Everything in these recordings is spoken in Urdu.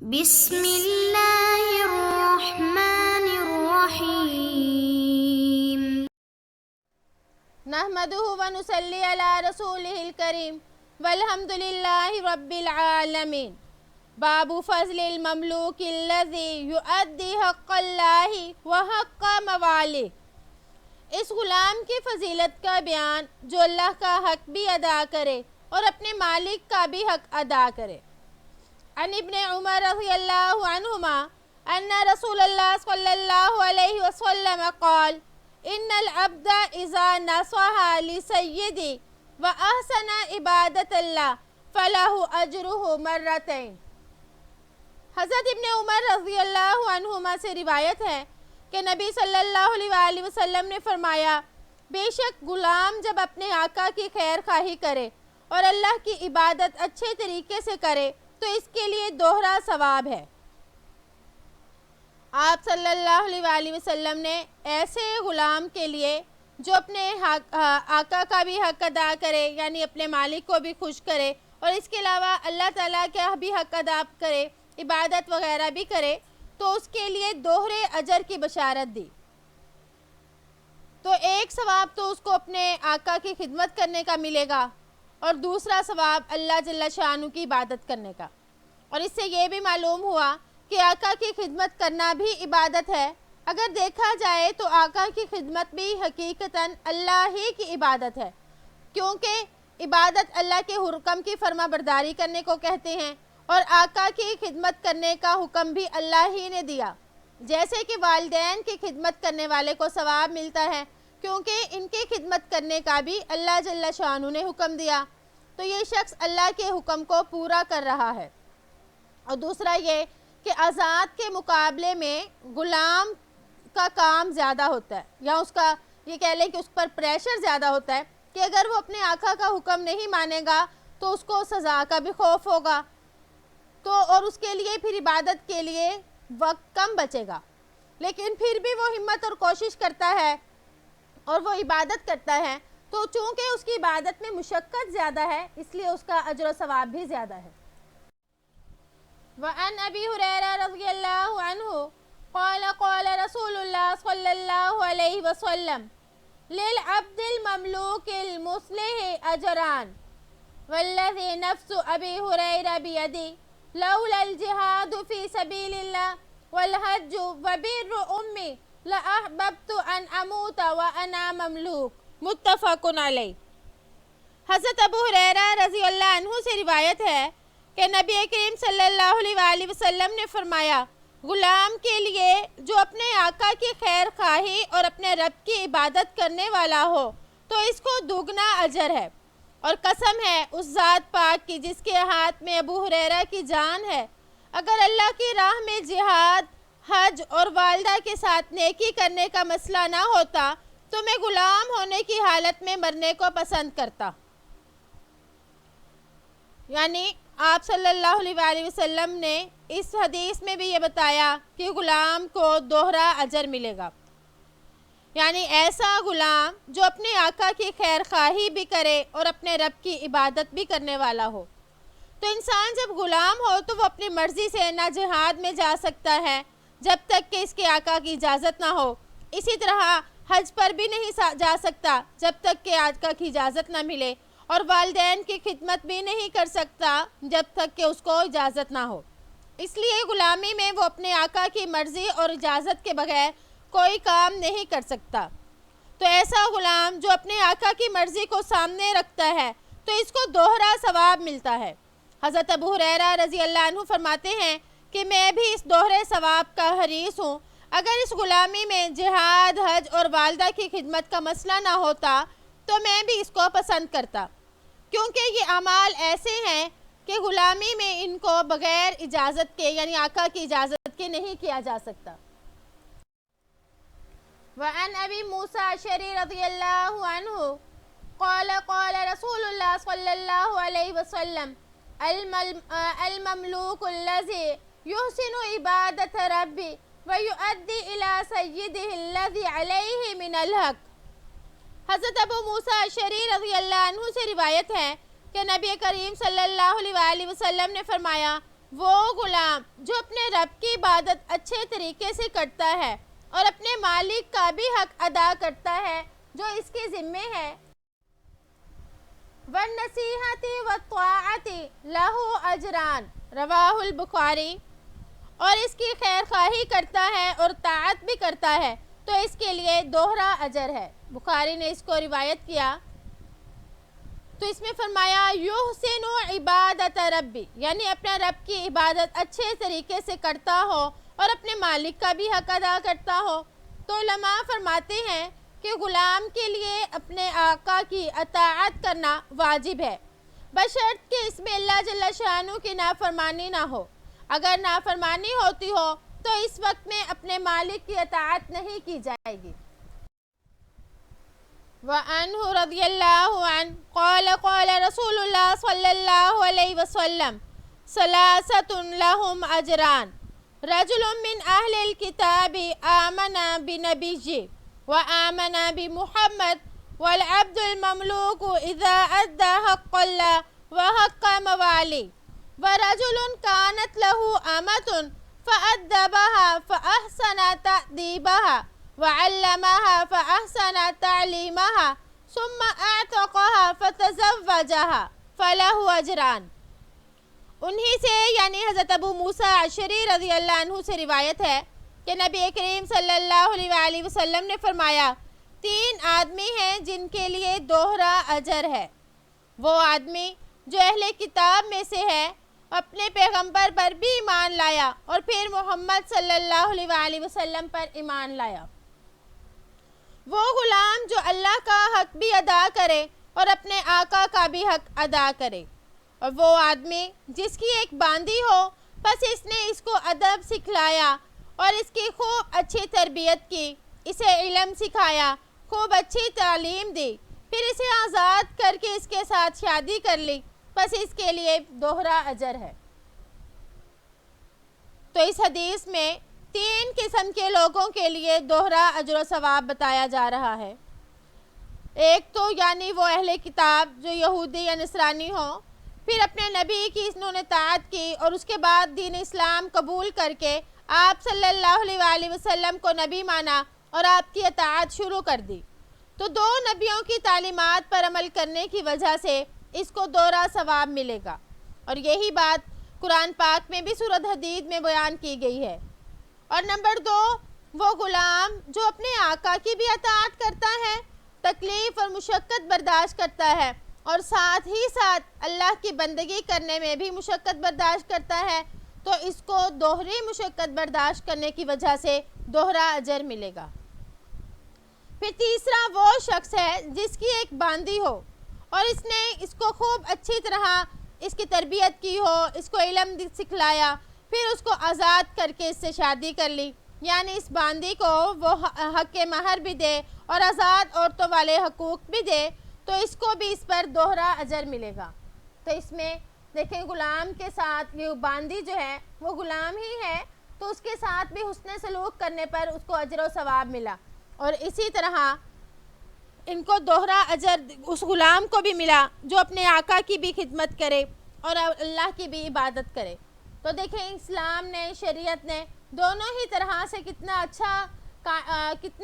بسم اللہ الرحمن الرحیم نحمدہ ونصلی علی رسولہ الکریم والحمد للہ رب العالمین۔ باب فضل المملوک الذی یؤدی حق اللہ وحق موالیہ۔ اس غلام کی فضیلت کا بیان جو اللہ کا حق بھی ادا کرے اور اپنے مالک کا بھی حق ادا کرے۔ عن ابن عمر رضی اللہ عنہما ان رسول اللہ صلی اللہ علیہ وسلم قال ان العبد اذا نصح لسیدی واحسن عبادت اللہ فلہ اجرہ مرتین۔ حضرت ابن عمر رضی اللہ عنہما سے روایت ہے کہ نبی صلی اللہ علیہ وسلم نے فرمایا، بے شک غلام جب اپنے آقا کی خیر خواہی کرے اور اللہ کی عبادت اچھے طریقے سے کرے تو اس کے لیے دوہرا ثواب ہے۔ آپ صلی اللہ علیہ وسلم نے ایسے غلام کے لیے جو اپنے آقا کا بھی حق ادا کرے، یعنی اپنے مالک کو بھی خوش کرے اور اس کے علاوہ اللہ تعالیٰ کا بھی حق ادا کرے، عبادت وغیرہ بھی کرے، تو اس کے لیے دوہرے اجر کی بشارت دی۔ تو ایک ثواب تو اس کو اپنے آقا کی خدمت کرنے کا ملے گا اور دوسرا ثواب اللہ جل شانہ کی عبادت کرنے کا۔ اور اس سے یہ بھی معلوم ہوا کہ آقا کی خدمت کرنا بھی عبادت ہے۔ اگر دیکھا جائے تو آقا کی خدمت بھی حقیقتاً اللہ ہی کی عبادت ہے، کیونکہ عبادت اللہ کے حکم کی فرما برداری کرنے کو کہتے ہیں اور آقا کی خدمت کرنے کا حکم بھی اللہ ہی نے دیا۔ جیسے کہ والدین کی خدمت کرنے والے کو ثواب ملتا ہے کیونکہ ان کی خدمت کرنے کا بھی اللہ جل شانہ نے حکم دیا، تو یہ شخص اللہ کے حکم کو پورا کر رہا ہے۔ اور دوسرا یہ کہ آزاد کے مقابلے میں غلام کا کام زیادہ ہوتا ہے، یا اس کا یہ کہہ لیں کہ اس پر پریشر زیادہ ہوتا ہے کہ اگر وہ اپنے آقا کا حکم نہیں مانے گا تو اس کو سزا کا بھی خوف ہوگا، تو اور اس کے لیے پھر عبادت کے لیے وقت کم بچے گا، لیکن پھر بھی وہ ہمت اور کوشش کرتا ہے اور وہ عبادت کرتا ہے، تو چونکہ اس کی عبادت میں مشقت زیادہ ہے اس لیے اس کا اجر و ثواب بھی زیادہ ہے۔ وعن ابی ہریرہ رضی اللہ عنہ قال قال رسول اللہ صلی اللہ علیہ وسلم للعبد المملوک المصلح اجران والذی نفس ابی ہریرہ بیدی لولا الجہاد فی سبیل اللہ والحج وبر امی لأحببت ان اموت وانا مملوک، متفق علیہ۔ حضرت ابو ہریرہ رضی اللہ عنہ سے روایت ہے کہ نبی کریم صلی اللہ علیہ وسلم نے فرمایا، غلام کے لیے جو اپنے آقا کی خیر خواہی اور اپنے رب کی عبادت کرنے والا ہو تو اس کو دوگنا اجر ہے، اور قسم ہے اس ذات پاک کی جس کے ہاتھ میں ابو ہریرہ کی جان ہے، اگر اللہ کی راہ میں جہاد، حج اور والدہ کے ساتھ نیکی کرنے کا مسئلہ نہ ہوتا تو میں غلام ہونے کی حالت میں مرنے کو پسند کرتا۔ یعنی آپ صلی اللہ علیہ وسلم نے اس حدیث میں بھی یہ بتایا کہ غلام کو دوہرا اجر ملے گا، یعنی ایسا غلام جو اپنے آقا کی خیر خواہی بھی کرے اور اپنے رب کی عبادت بھی کرنے والا ہو۔ تو انسان جب غلام ہو تو وہ اپنی مرضی سے نہ جہاد میں جا سکتا ہے جب تک کہ اس کے آقا کی اجازت نہ ہو، اسی طرح حج پر بھی نہیں جا سکتا جب تک کہ آقا کی اجازت نہ ملے، اور والدین کی خدمت بھی نہیں کر سکتا جب تک کہ اس کو اجازت نہ ہو۔ اس لیے غلامی میں وہ اپنے آقا کی مرضی اور اجازت کے بغیر کوئی کام نہیں کر سکتا۔ تو ایسا غلام جو اپنے آقا کی مرضی کو سامنے رکھتا ہے تو اس کو دوہرا ثواب ملتا ہے۔ حضرت ابو ہریرہ رضی اللہ عنہ فرماتے ہیں کہ میں بھی اس دوہرے ثواب کا حریص ہوں۔ اگر اس غلامی میں جہاد، حج اور والدہ کی خدمت کا مسئلہ نہ ہوتا تو میں بھی اس کو پسند کرتا، کیونکہ یہ اعمال ایسے ہیں کہ غلامی میں ان کو بغیر اجازت کے، یعنی آقا کی اجازت کے نہیں کیا جا سکتا۔ وعن ابی موسیٰ اشعری رضی اللہ عنہ قال قال رسول اللہ صلی اللہ علیہ وسلم المملوک الذی یحسن عبادت ربی ویؤدی الی سیدہ الذی علیہ من الحق۔ حضرت ابو موسیٰ اشعری رضی اللہ عنہ سے روایت ہے کہ نبی کریم صلی اللہ علیہ وسلم نے فرمایا، وہ غلام جو اپنے رب کی عبادت اچھے طریقے سے کرتا ہے اور اپنے مالک کا بھی حق ادا کرتا ہے جو اس کے ذمے ہے، وَالنَّصِيحَةِ وَالطَّاعَةِ لَهُ أَجْرَانِ رواہ البخاری، اور اس کی خیر خواہی کرتا ہے اور طاعت بھی کرتا ہے تو اس کے لیے دوہرا اجر ہے۔ بخاری نے اس کو روایت کیا تو اس میں فرمایا یحسن عبادت ربی، یعنی اپنا رب کی عبادت اچھے طریقے سے کرتا ہو اور اپنے مالک کا بھی حق ادا کرتا ہو۔ تو علماء فرماتے ہیں کہ غلام کے لیے اپنے آقا کی اطاعت کرنا واجب ہے، بشرط کہ اس میں اللہ جل شانہ کی نافرمانی نہ ہو۔ اگر نافرمانی ہوتی ہو تو اس وقت میں اپنے مالک کی اطاعت نہیں کی جائے گی۔ وعنہ رضی اللہ عنہ قال قال رسول اللہ صلی اللہ علیہ وسلم ثلاثۃ لہم اجران، رجل من اہل الکتاب آمن بنبیہ وآمن بمحمد والعبد المملوک اذا ادى حق اللہ وحق موالی، ورجل كانت له امة فأدبها فأحسن تأديبها وعلمها فأحسن تعليمها ثم اعتقها فتزوجها فله اجران۔ انہی سے یعنی حضرت ابو موسیٰ اشعری رضی اللہ عنہ سے روایت ہے کہ نبی کریم صلی اللہ علیہ وآلہ وسلم نے فرمایا 3 آدمی ہیں جن کے لیے دوہرا اجر ہے۔ وہ آدمی جو اہل کتاب میں سے ہے، اپنے پیغمبر پر بھی ایمان لایا اور پھر محمد صلی اللہ علیہ وآلہ وسلم پر ایمان لایا۔ وہ غلام جو اللہ کا حق بھی ادا کرے اور اپنے آقا کا بھی حق ادا کرے، اور وہ آدمی جس کی ایک باندی ہو بس اس نے اس کو ادب سکھلایا اور اس کی خوب اچھی تربیت کی، اسے علم سکھایا، خوب اچھی تعلیم دی، پھر اسے آزاد کر کے اس کے ساتھ شادی کر لی، بس اس کے لیے دوہرا اجر ہے۔ تو اس حدیث میں 3 قسم کے لوگوں کے لیے دوہرا اجر و ثواب بتایا جا رہا ہے۔ ایک تو یعنی وہ اہل کتاب جو یہودی یا نصرانی ہوں، پھر اپنے نبی کی انہوں نے اطاعت کی اور اس کے بعد دین اسلام قبول کر کے آپ صلی اللہ علیہ وآلہ وسلم کو نبی مانا اور آپ کی اطاعت شروع کر دی، تو 2 نبیوں کی تعلیمات پر عمل کرنے کی وجہ سے اس کو دوہرا ثواب ملے گا، اور یہی بات قرآن پاک میں بھی سورۃ حدید میں بیان کی گئی ہے۔ اور نمبر 2، وہ غلام جو اپنے آقا کی بھی اطاعت کرتا ہے، تکلیف اور مشقت برداشت کرتا ہے، اور ساتھ ہی ساتھ اللہ کی بندگی کرنے میں بھی مشقت برداشت کرتا ہے، تو اس کو دوہری مشقت برداشت کرنے کی وجہ سے دوہرا اجر ملے گا۔ پھر تیسرا وہ شخص ہے جس کی ایک باندی ہو اور اس نے اس کو خوب اچھی طرح اس کی تربیت کی ہو، اس کو علم سکھلایا، پھر اس کو آزاد کر کے اس سے شادی کر لی، یعنی اس باندی کو وہ حق مہر بھی دے اور آزاد عورتوں والے حقوق بھی دے، تو اس کو بھی اس پر دوہرا اجر ملے گا۔ تو اس میں دیکھیں غلام کے ساتھ یہ باندی جو ہے وہ غلام ہی ہے، تو اس کے ساتھ بھی حسن سلوک کرنے پر اس کو اجر و ثواب ملا، اور اسی طرح ان کو دوہرا اجر اس غلام کو بھی ملا جو اپنے آقا کی بھی خدمت کرے اور اللہ کی بھی عبادت کرے۔ تو دیکھیں اسلام نے، شریعت نے دونوں ہی طرح سے کتنے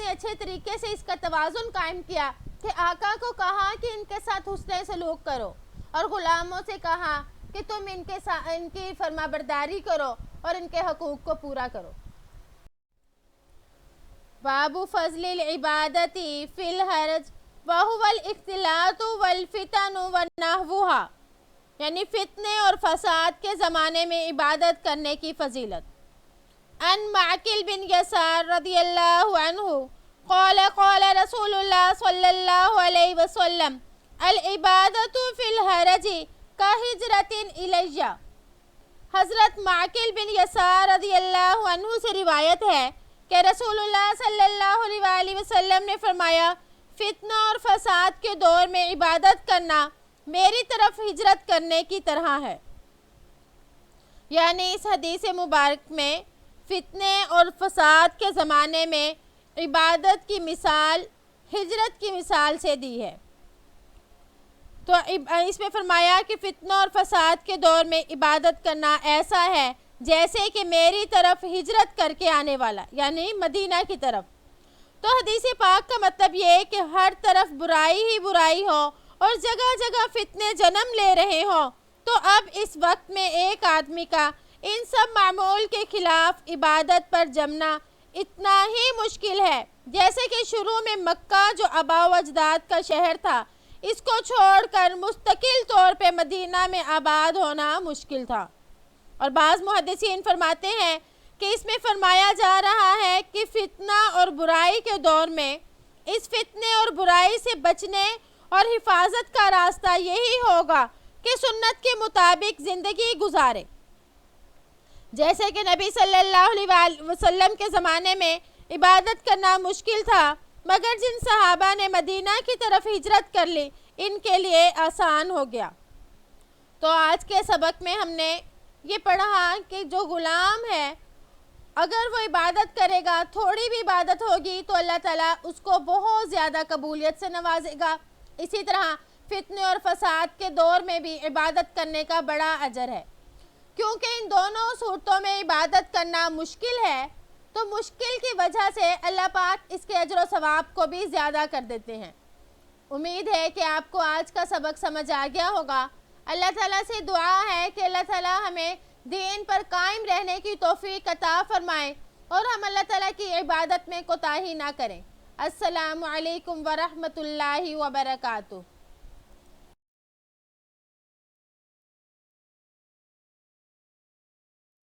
اچھے طریقے سے اس کا توازن قائم کیا کہ آقا کو کہا کہ ان کے ساتھ حسن سلوک کرو، اور غلاموں سے کہا کہ تم ان کی فرما برداری کرو اور ان کے حقوق کو پورا کرو۔ باب فضل العبادت فی الحرج وهو الاختلاط والفتن ونحوها، یعنی فتنے اور فساد کے زمانے میں عبادت کرنے کی فضیلت۔ ان معقل بن یسار رضی اللہ عنہ قال قال رسول اللہ صلی اللہ علیہ وسلم العبادت فی الحرج کہجرۃ الیہ۔ حضرت معقل بن یسار رضی اللہ عنہ سے روایت ہے کہ رسول اللہ صلی اللہ علیہ وآلہ وسلم نے فرمایا فتنہ اور فساد کے دور میں عبادت کرنا میری طرف ہجرت کرنے کی طرح ہے، یعنی اس حدیث مبارک میں فتنے اور فساد کے زمانے میں عبادت کی مثال ہجرت کی مثال سے دی ہے۔ تو اس میں فرمایا کہ فتنہ اور فساد کے دور میں عبادت کرنا ایسا ہے جیسے کہ میری طرف ہجرت کر کے آنے والا، یعنی مدینہ کی طرف۔ تو حدیث پاک کا مطلب یہ ہے کہ ہر طرف برائی ہی برائی ہو اور جگہ جگہ فتنے جنم لے رہے ہوں، تو اب اس وقت میں ایک آدمی کا ان سب معمول کے خلاف عبادت پر جمنا اتنا ہی مشکل ہے جیسے کہ شروع میں مکہ جو آباء و اجداد کا شہر تھا، اس کو چھوڑ کر مستقل طور پہ مدینہ میں آباد ہونا مشکل تھا۔ اور بعض محدثین فرماتے ہیں کہ اس میں فرمایا جا رہا ہے کہ فتنہ اور برائی کے دور میں اس فتنے اور برائی سے بچنے اور حفاظت کا راستہ یہی ہوگا کہ سنت کے مطابق زندگی گزارے۔ جیسے کہ نبی صلی اللہ علیہ وسلم کے زمانے میں عبادت کرنا مشکل تھا، مگر جن صحابہ نے مدینہ کی طرف ہجرت کر لی ان کے لیے آسان ہو گیا۔ تو آج کے سبق میں ہم نے یہ پڑھا کہ جو غلام ہے اگر وہ عبادت کرے گا، تھوڑی بھی عبادت ہوگی تو اللہ تعالیٰ اس کو بہت زیادہ قبولیت سے نوازے گا۔ اسی طرح فتنے اور فساد کے دور میں بھی عبادت کرنے کا بڑا اجر ہے۔ کیونکہ ان دونوں صورتوں میں عبادت کرنا مشکل ہے، تو مشکل کی وجہ سے اللہ پاک اس کے اجر و ثواب کو بھی زیادہ کر دیتے ہیں۔ امید ہے کہ آپ کو آج کا سبق سمجھ آ گیا ہوگا۔ اللہ تعالیٰ سے دعا ہے کہ اللہ تعالیٰ ہمیں دین پر قائم رہنے کی توفیق عطا فرمائے اور ہم اللہ تعالیٰ کی عبادت میں کوتاہی نہ کریں۔ السلام علیکم ورحمۃ اللہ وبرکاتہ۔